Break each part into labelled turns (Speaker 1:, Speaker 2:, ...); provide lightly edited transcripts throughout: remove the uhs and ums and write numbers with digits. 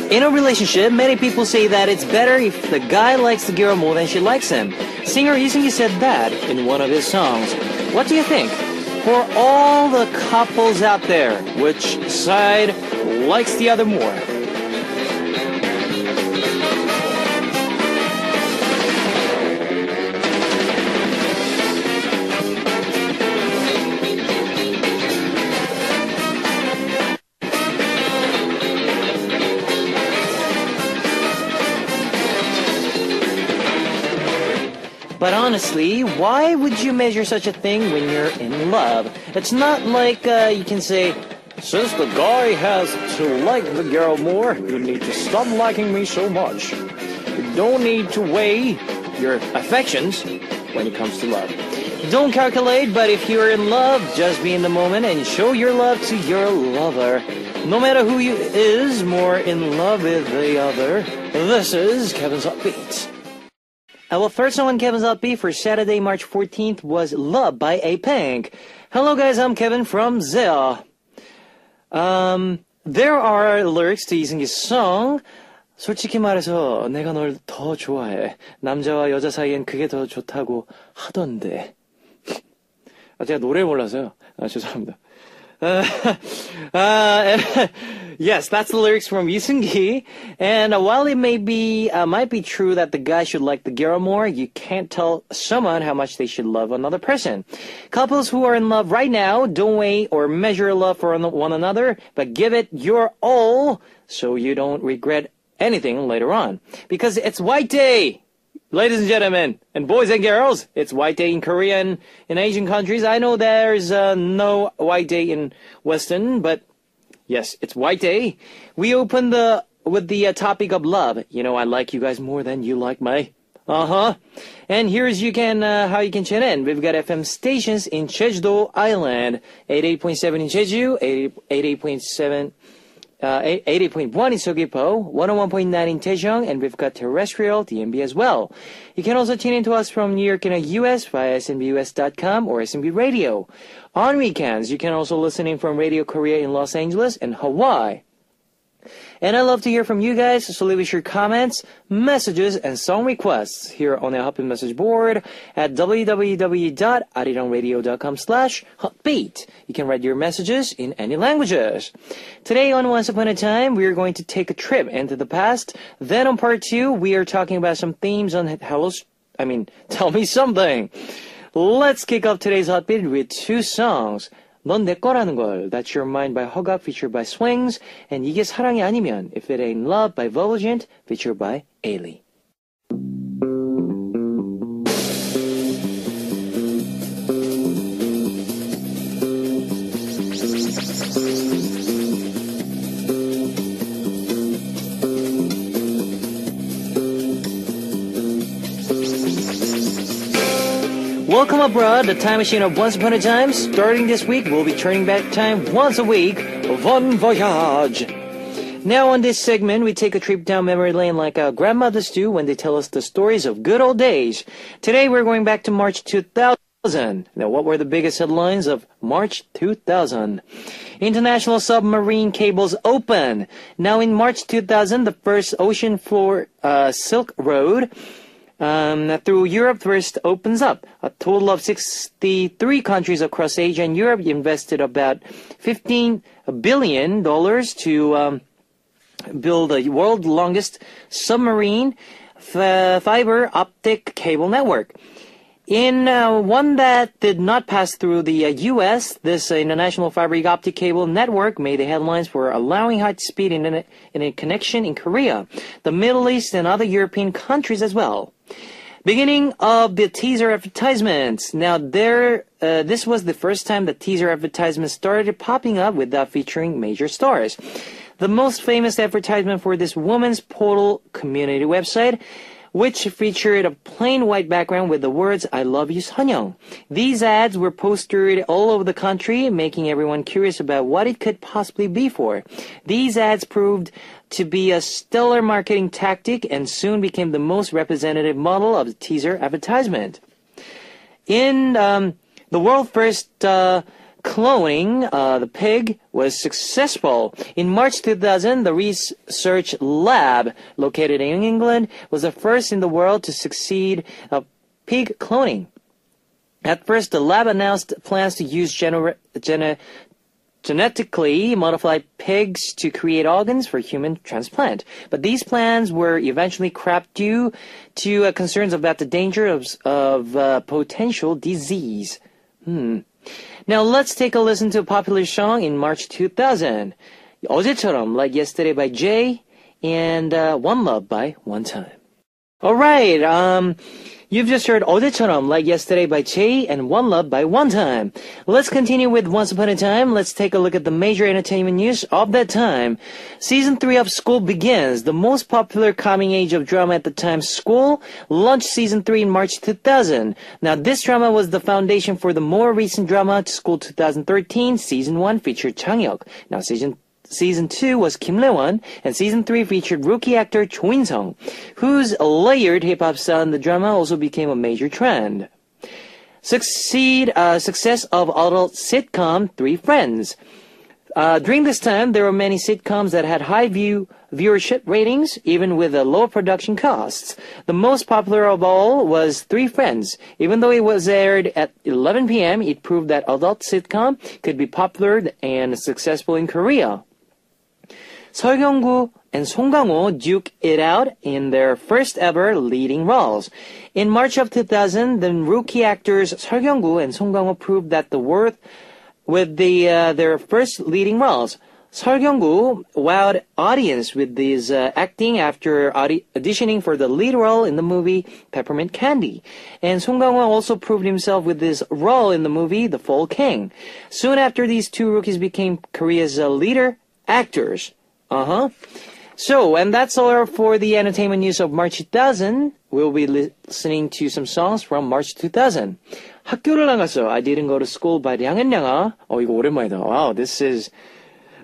Speaker 1: In a relationship, many people say that it's better if the guy likes the girl more than she likes him. Singer Isungi said that in one of his songs. What do you think? For all the couples out there, which side likes the other more? But honestly, why would you measure such a thing when you're in love? It's not like you can say, since the guy has to like the girl more, you need to stop liking me so much. You don't need to weigh your affections when it comes to love. Don't calculate, but if you're in love, just be in the moment and show your love to your lover. No matter who is more in love with the other, this is Kevin's Hot Beats. Our first song on Kevin's Hot Beat for Saturday, March 14th was Love by A-Pink. Hello guys, I'm Kevin from Zea. There are lyrics to 이승기's song. 솔직히 말해서 내가 널 더 좋아해. 남자와 여자 사이엔 그게 더 좋다고 하던데. 제가 노래 몰라서요. 죄송합니다. Yes, that's the lyrics from Isungi. And while it might be true that the guy should like the girl more, you can't tell someone how much they should love another person. Couples who are in love right now don't weigh or measure love for one another, but give it your all so you don't regret anything later on. Because it's White Day! Ladies and gentlemen, and boys and girls, it's White Day in Korea and in Asian countries. I know there's no White Day in Western, but yes, it's White Day. We open with the topic of love. You know, I like you guys more than you like me. And here's how you can tune in. We've got FM stations in Jeju-do Island, 88.7 in Jeju, 88.1 in Seogwipo, 101.9 in Daejeong, and we've got terrestrial DMB as well. You can also tune in to us from New York and the US via SMBUS.com or SMB Radio. On weekends, you can also listen in from Radio Korea in Los Angeles and Hawaii. And I love to hear from you guys, so leave us your comments, messages, and song requests here on the Hotbeat message board at www.arirangradio.com/hotbeat. You can write your messages in any languages. Today on Once Upon a Time, we are going to take a trip into the past. Then on part 2, we are talking about some themes on Tell Me Something. Let's kick off today's Hotbeat with 2 songs. 넌 내 거라는 걸, That's Your Mind by Huguk featured by Swings, and 이게 사랑이 아니면, If It Ain't Love by Volgent featured by Ailey. Welcome abroad, the time machine of Once Upon a Time. Starting this week, we'll be turning back time once a week. Bon voyage! Now on this segment, we take a trip down memory lane like our grandmothers do when they tell us the stories of good old days. Today, we're going back to March 2000. Now, what were the biggest headlines of March 2000? International submarine cables open. Now, in March 2000, the first ocean floor Silk Road through Europe first opens up. A total of 63 countries across Asia and Europe invested about $15 billion to build the world's longest submarine fiber optic cable network. In one that did not pass through the U.S., this international fiber optic cable network made the headlines for allowing high-speed internet connection in Korea, the Middle East, and other European countries as well. Beginning of the teaser advertisements. Now, this was the first time the teaser advertisements started popping up without featuring major stars. The most famous advertisement for this woman's portal community website, which featured a plain white background with the words, I love you, Sunyoung. These ads were posted all over the country, making everyone curious about what it could possibly be for. These ads proved to be a stellar marketing tactic and soon became the most representative model of the teaser advertisement. In the world first cloning the pig was successful. In March 2000, the research lab located in England was the first in the world to succeed at pig cloning. At first, the lab announced plans to use genetically modified pigs to create organs for human transplant. But these plans were eventually scrapped due to concerns about the danger of potential disease. Now let's take a listen to a popular song in March 2000. 어제처럼, Like Yesterday by Jay, and One Love by One Time. Alright, you've just heard 어제처럼, Like Yesterday by Jay, and One Love by One Time. Let's continue with Once Upon a Time. Let's take a look at the major entertainment news of that time. Season 3 of School begins. The most popular coming age of drama at the time, School, launched Season 3 in March 2000. Now, this drama was the foundation for the more recent drama, School 2013. Season 1 featured Chang Hyuk. Now, Season 2 was Kim Le-won, and Season 3 featured rookie actor Cho In-sung, whose layered hip-hop style in the drama also became a major trend. Success of adult sitcom Three Friends. During this time, there were many sitcoms that had high viewership ratings, even with low production costs. The most popular of all was Three Friends. Even though it was aired at 11 p.m., it proved that adult sitcom could be popular and successful in Korea. 설경구 and Song Kang-ho duke it out in their first ever leading roles. In March of 2000, the rookie actors 설경구 and Song Kang-ho proved that the worth with their first leading roles. 설경구 wowed audience with his acting after auditioning for the lead role in the movie Peppermint Candy. And Song Kang-ho also proved himself with his role in the movie The Fall King. Soon after, these two rookies became Korea's leader actors. So, and that's all for the entertainment news of March 2000. We'll be listening to some songs from March 2000. 학교를 안 갔어. I didn't go to school by 량은량아. 이거 오랜만이다. Wow, this is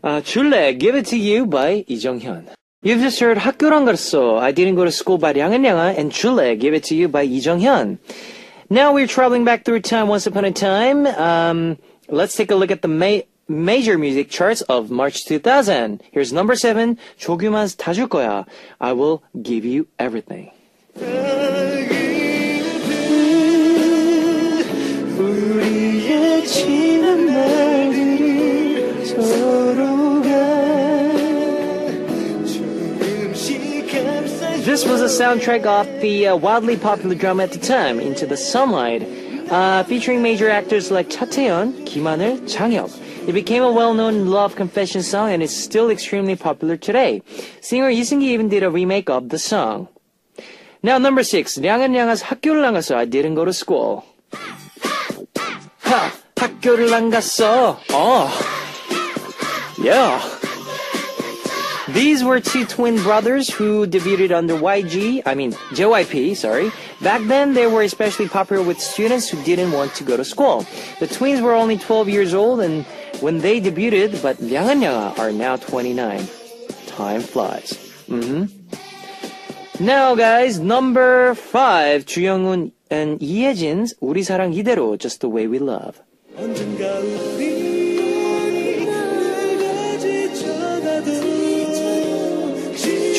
Speaker 1: 줄래, Give It To You by 이정현. You've just heard 학교를 안 갔어. I didn't go to school by 량은량아, and 줄래, Give It To You by 이정현. Now we're traveling back through time once upon a time. Let's take a look at the major music charts of March 2000. Here's number 7, 조규만's 다 줄 거야. I will give you everything. 우리의 지난 날들이 서로가 This was a soundtrack of the wildly popular drama at the time, Into the Sunlight, featuring major actors like Cha Tae-yeon, Kim Han-il, Chang Hyuk. It became a well-known love confession song and is still extremely popular today. Singer Lee Seung-gi even did a remake of the song. Now number 6, 량은량아's 학교를 안 갔어. I didn't go to school. 학교를 안 갔어. Yeah. These were two twin brothers who debuted under JYP, sorry. Back then, they were especially popular with students who didn't want to go to school. The twins were only 12 years old and when they debuted, but 량은량아 are now 29. Time flies. Now guys, number 5, 주영훈 and 이혜진's 우리 사랑 이대로, Just the Way We Love.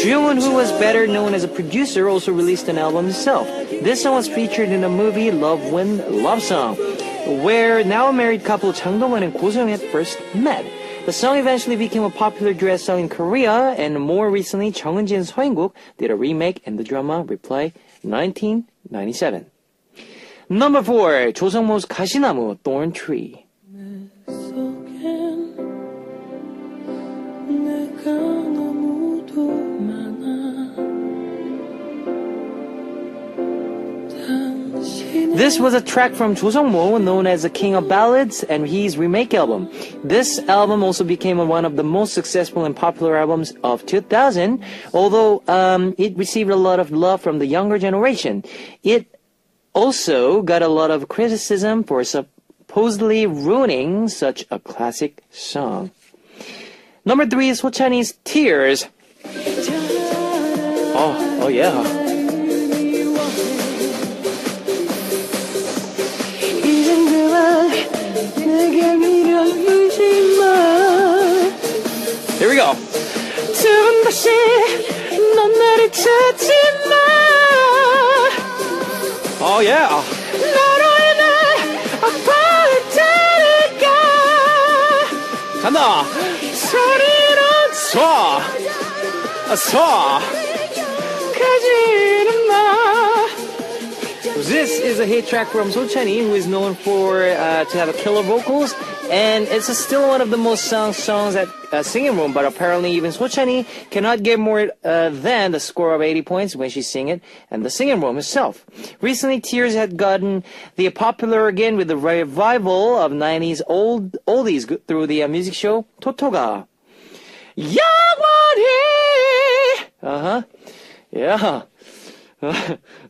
Speaker 1: Jung-hoon, who was better known as a producer, also released an album himself. This song was featured in the movie Love Wind Love Song, where now married couple Chang Dong-won and Ko Soo-young first met. The song eventually became a popular duet song in Korea, and more recently, Chung Eun-ji and Seo In-guk did a remake in the drama Reply 1997. Number 4, 조성모's 가시나무, Thorn Tree. This was a track from Cho Sung-mo, known as the King of Ballads, and his remake album. This album also became one of the most successful and popular albums of 2000, although it received a lot of love from the younger generation. It also got a lot of criticism for supposedly ruining such a classic song. Number 3 is Sochani's Tears. Oh yeah. 내게 Here we go. Oh yeah. 간다. This is a hit track from Sochani, who is known for to have a killer vocals, and it's still one of the most sung songs at Singing Room. But apparently, even Sochani cannot get more than the score of 80 points when she sing it, and the Singing Room itself. Recently, Tears had gotten the popular again with the revival of 90s oldies through the music show Totoga. Yeah.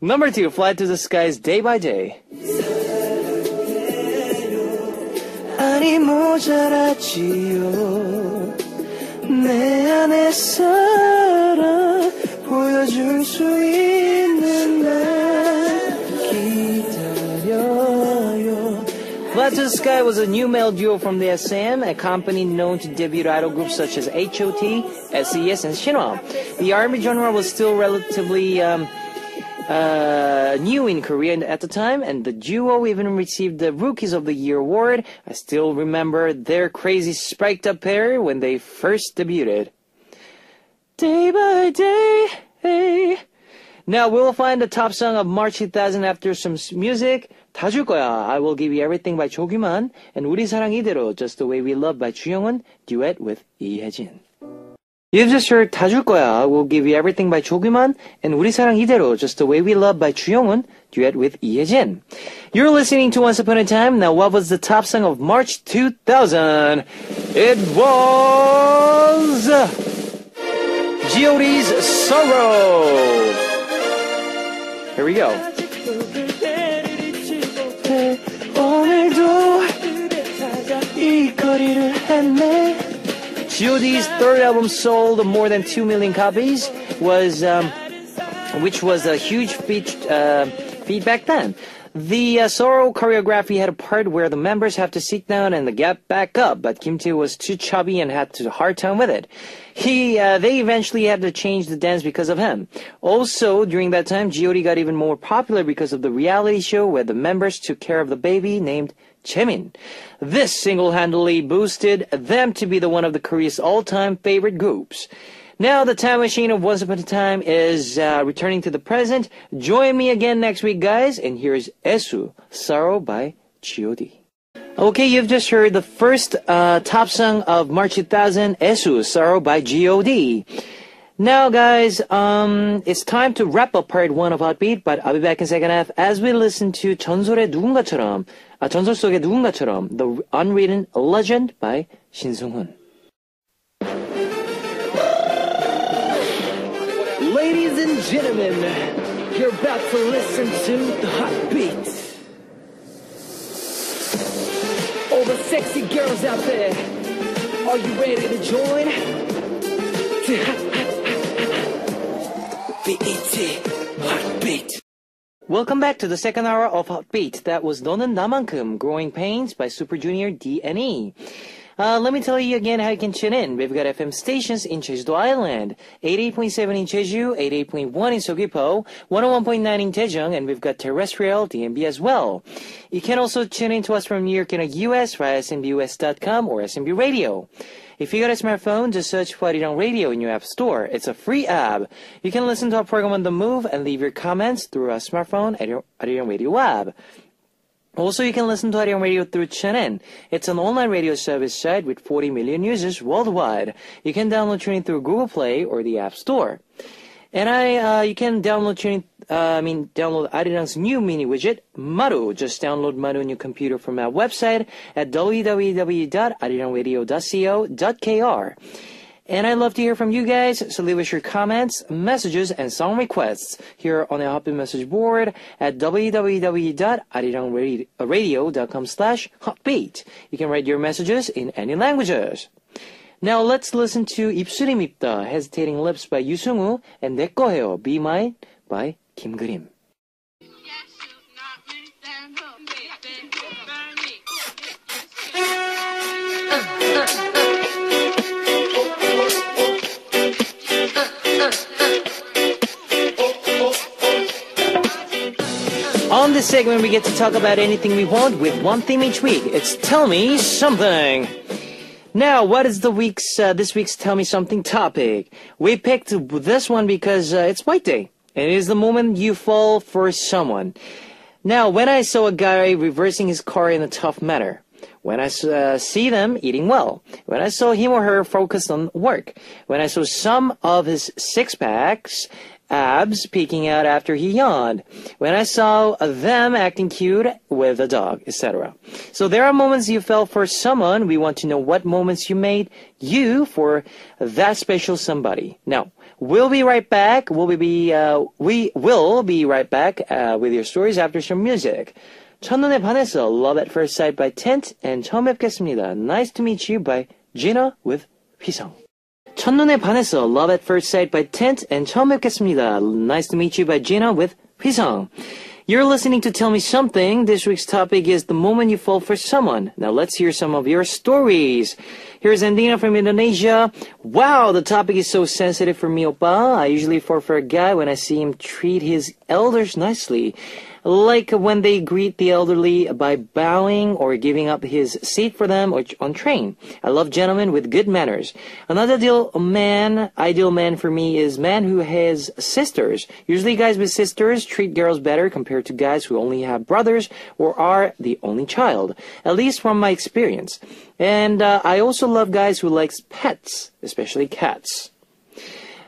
Speaker 1: Number 2, Fly to the Skies, Day by Day. 아니 모자랐지요 내 안에 살아 보여줄 수 있는 날 기다려요. Fly to the Sky was a new male duo from the SM, a company known to debut idol groups such as H.O.T., SES, and Shinhwa. The R&B genre was still relatively new in Korea at the time, and the duo even received the Rookies of the Year award. I still remember their crazy spiked up hair when they first debuted. Day by day, hey. Now we'll find the top song of March 2000 after some music. 다 줄 거야, I Will Give You Everything by 조규만, and 우리 사랑 이대로, Just the Way We Love by 주영은, duet with 이혜진. You've just heard 다 줄 거야, I Will Give You Everything by 조규만, and 우리 사랑 이대로, Just the Way We Love by 주영은, duet with 이혜진. You're listening to Once Upon a Time. Now, what was the top song of March 2000? It was G.O.D's Sorrow. Here we go. G.O.D's third album sold more than 2 million copies, which was a huge feat back then. The Sorrow choreography had a part where the members have to sit down and get back up, but Kim Tae was too chubby and had a hard time with it. They eventually had to change the dance because of him. Also, during that time, G.O.D got even more popular because of the reality show where the members took care of the baby named Jaemin. This single-handedly boosted them to be one of the Korea's all-time favorite groups. Now the time machine of Once Upon a Time is returning to the present. Join me again next week, guys, and here's Esu, Sorrow by G.O.D. Okay, you've just heard the first top song of March 2000, Esu, Sorrow by G.O.D. Now, guys, it's time to wrap up part 1 of Hot Beat, but I'll be back in second half as we listen to 전설 속의 누군가처럼, The Unwritten Legend by 신승훈. Ladies and gentlemen, you're about to listen to the Hot Beat. All the sexy girls out there, are you ready to join? Hot Beat. Welcome back to the second hour of Hot Beat. That was 너는 나만큼, Growing Pains by Super Junior D&E. Let me tell you again how you can tune in. We've got FM stations in Jeju-do Island, 88.7 in Jeju, 88.1 in Seogwipo, 101.9 in Daejeon, and we've got terrestrial DMB as well. You can also tune in to us from New York and the US via SMBUS.com or SMB Radio. If you got a smartphone, just search for Arirang Radio in your app store. It's a free app. You can listen to our program on the move and leave your comments through our smartphone at Arirang Radio app. Also, you can listen to Arirang Radio through TuneIn. It's an online radio service site with 40 million users worldwide. You can download TuneIn through Google Play or the App Store. And you can download download Arirang's new mini widget, Maru. Just download Maru on your computer from our website at www.arirangradio.co.kr. And I'd love to hear from you guys, so leave us your comments, messages, and song requests here on the Hot Beat message board at www.arirangradio.com/hotbeat. You can write your messages in any languages. Now let's listen to 입술이 밉다, Hesitating Lips by 유승우, and 내 거예요, Be Mine by 김그림. this segment, we get to talk about anything we want with one theme each week. It's Tell Me Something. Now, what is this week's Tell Me Something topic? We picked this one because it's White Day. And it is the moment you fall for someone. Now, when I saw a guy reversing his car in a tough manner, when I see them eating well, when I saw him or her focused on work, when I saw some of his six-packs, abs peeking out after he yawned, when I saw them acting cute with a dog, etc. So there are moments you fell for someone. We want to know what moments you made you for that special somebody. Now, we'll be right back. We will be right back with your stories after some music. 첫눈에 반해서 Love at First Sight by Tent and 처음 뵙겠습니다. Nice to meet you by Gina with 휘성. 첫눈에 반해서 Love at First Sight by Tent and 처음 뵙겠습니다. Nice to meet you by Gina with 휘성. You're listening to Tell Me Something. This week's topic is the moment you fall for someone. Now let's hear some of your stories. Here's Andina from Indonesia. Wow, the topic is so sensitive for me, oppa. I usually fall for a guy when I see him treat his elders nicely. Like when they greet the elderly by bowing or giving up his seat for them or on train. I love gentlemen with good manners. Another ideal man for me is man who has sisters. Usually guys with sisters treat girls better compared to guys who only have brothers or are the only child. At least from my experience. And I also love guys who likes pets, especially cats.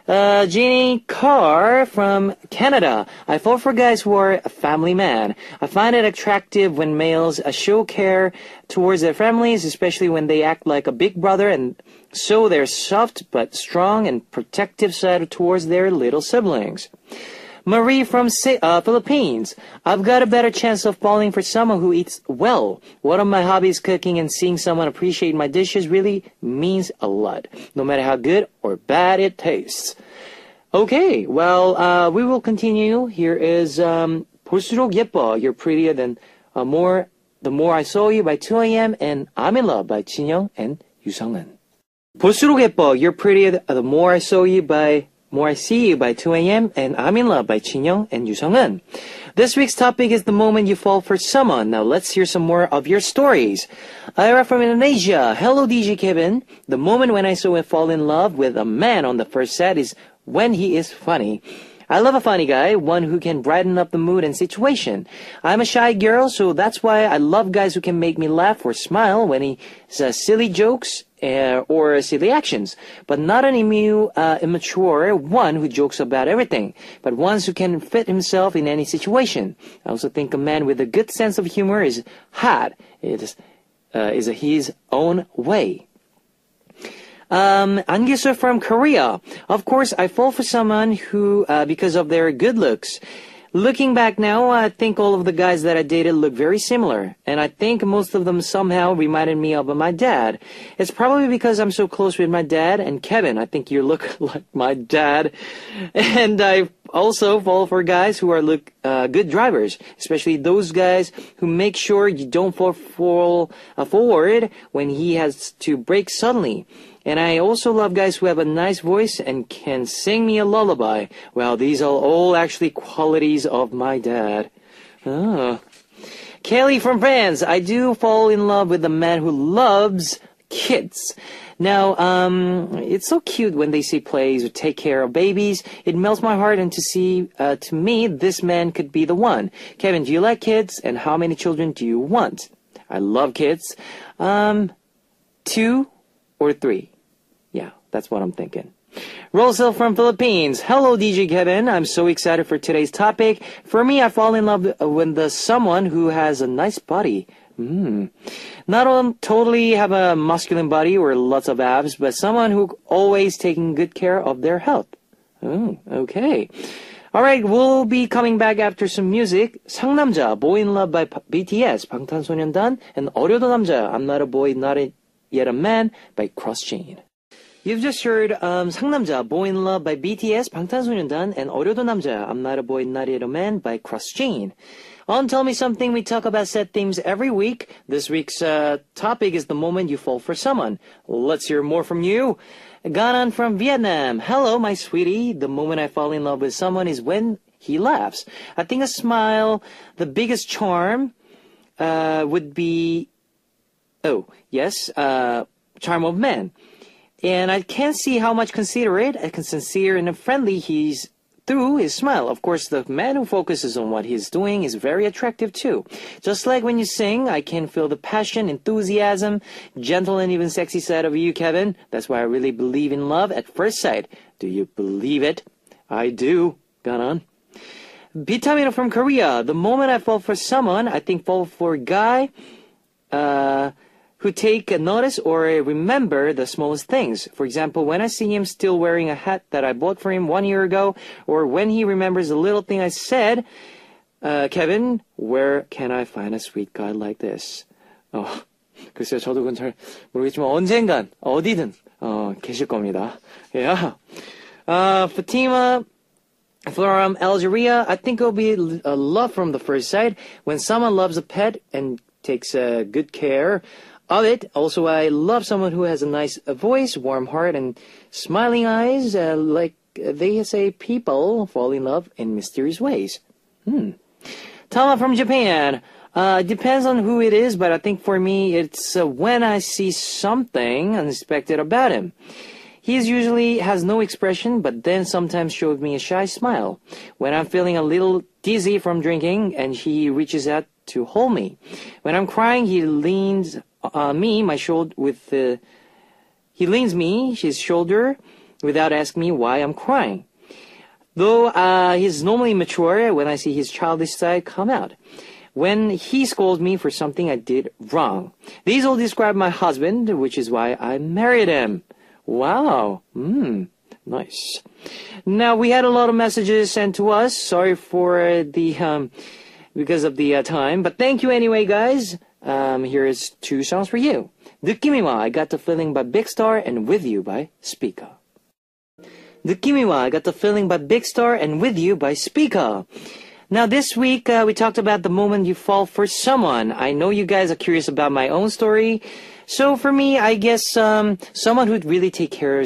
Speaker 1: Jeannie Carr from Canada. I fall for guys who are a family man. I find it attractive when males show care towards their families, especially when they act like a big brother and show their soft but strong and protective side towards their little siblings. Marie from Philippines. I've got a better chance of falling for someone who eats well. One of my hobbies, cooking, and seeing someone appreciate my dishes really means a lot, no matter how good or bad it tastes. Okay, well, we will continue. Here is 볼수록 예뻐, You're Prettier Than The More I Saw You by 2AM and I'm in Love by 진영 and 유성은. 볼수록 예뻐, You're Prettier The More I Saw You by More I See You by 2AM and I'm in Love by 진영 and 유성은. This week's topic is the moment you fall for someone. Now let's hear some more of your stories. Ira from Indonesia. Hello DJ Kevin. The moment when I saw and fall in love with a man on the first set is when he is funny. I love a funny guy, one who can brighten up the mood and situation. I'm a shy girl, so that's why I love guys who can make me laugh or smile when he says silly jokes or silly actions, but not an immature one who jokes about everything, but ones who can fit himself in any situation. I also think a man with a good sense of humor is hot. It is his own way. Angisu from Korea. Of course, I fall for someone who, because of their good looks. Looking back now, I think all of the guys that I dated look very similar, and I think most of them somehow reminded me of my dad. It's probably because I'm so close with my dad, and Kevin, I think you look like my dad. And I also fall for guys who are good drivers, especially those guys who make sure you don't fall forward when he has to brake suddenly. And I also love guys who have a nice voice and can sing me a lullaby. Well, these are all actually qualities of my dad. Kelly from France. I do fall in love with a man who loves kids. Now, it's so cute when they see plays or take care of babies. It melts my heart, and to me, this man could be the one. Kevin, do you like kids? And how many children do you want? I love kids. 2 or 3. Yeah, that's what I'm thinking. Rosel from Philippines. Hello, DJ Kevin. I'm so excited for today's topic. For me, I fall in love with someone who has a nice body. Not totally have a masculine body or lots of abs, but someone who always taking good care of their health. Okay. Alright, we'll be coming back after some music. 상남자, Boy in Love by BTS, 방탄소년단, and 어려도 남자, I'm Not a Boy, Not Yet a Man by CrossGene. You've just heard 상남자, Boy in Love by BTS, 방탄소년단, and 어려도 남자, I'm Not a Boy, Not Yet a Man by CrossGene. On Tell Me Something, we talk about set themes every week. This week's topic is the moment you fall for someone. Let's hear more from you. Ganan from Vietnam. Hello, my sweetie. The moment I fall in love with someone is when he laughs. I think a smile, the biggest charm, would be, charm of man. And I can't see how much considerate and sincere and friendly he's through his smile. Of course, the man who focuses on what he's doing is very attractive too. Just like when you sing, I can feel the passion, enthusiasm, gentle and even sexy side of you, Kevin. That's why I really believe in love at first sight. Do you believe it? I do. Got on. Bitamino from Korea. The moment I fall for someone, I think fall for a guy, who take notice or remember the smallest things. For example, when I see him still wearing a hat that I bought for him 1 year ago, or when he remembers a little thing I said, Kevin, where can I find a sweet guy like this? 글쎄요, 저도 그건 잘 모르겠지만 언젠간 어디든 계실 겁니다. Yeah. Fatima from Algeria, I think it'll be a love from the first sight. When someone loves a pet and takes good care of it. Also, I love someone who has a nice voice, warm heart, and smiling eyes. Like they say, people fall in love in mysterious ways. Tama from Japan. Depends on who it is, but I think for me, it's when I see something unexpected about him. He usually has no expression, but then sometimes shows me a shy smile. When I'm feeling a little dizzy from drinking, and he reaches out to hold me. When I'm crying, he leans his shoulder without asking me why I'm crying. Though he's normally mature, when I see his childish side come out. When he scolds me for something I did wrong. These all describe my husband, which is why I married him. Wow. Nice. Now, we had a lot of messages sent to us. Sorry for the, because of the time. But thank you anyway, guys. Here is 2 songs for you. 느낌이와 I Got the Feeling by Big Star and With You by Speaker. 느낌이와 I Got the Feeling by Big Star and With You by Speaker. Now this week we talked about the moment you fall for someone. I know you guys are curious about my own story. So for me, I guess someone who'd really take care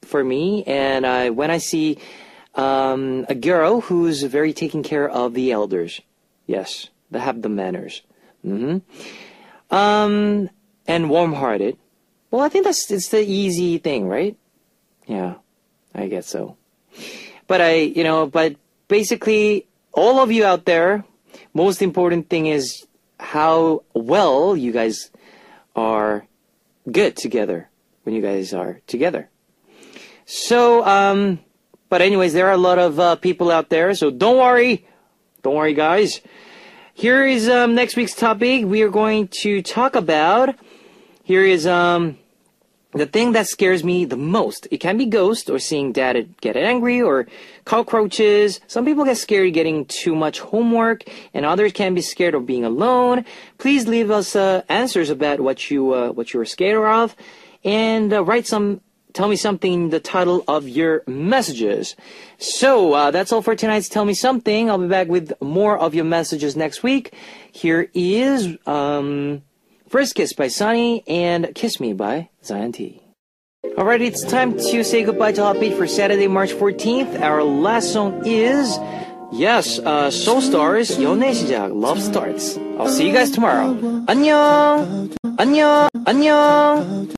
Speaker 1: for me. And when I see a girl who's very taking care of the elders. Yes, they have the manners. And warm-hearted. Well, I think it's the easy thing, right? Yeah, I guess so. But but basically, all of you out there, most important thing is how well you guys are good together when you guys are together. So, but anyways, there are a lot of people out there, so don't worry. Don't worry, guys. Here is next week's topic. We are going to talk about, here is the thing that scares me the most. It can be ghosts or seeing dad get angry or cockroaches. Some people get scared getting too much homework and others can be scared of being alone. Please leave us answers about what you are scared of and tell me something, the title of your messages. So, that's all for tonight's Tell Me Something. I'll be back with more of your messages next week. Here is, First Kiss by Sunny and Kiss Me by Zion T. Alright, it's time to say goodbye to Hotbeat for Saturday, March 14th. Our last song is, Soul Stars, 연애 시작, Love Starts. I'll see you guys tomorrow. 안녕! 안녕! 안녕!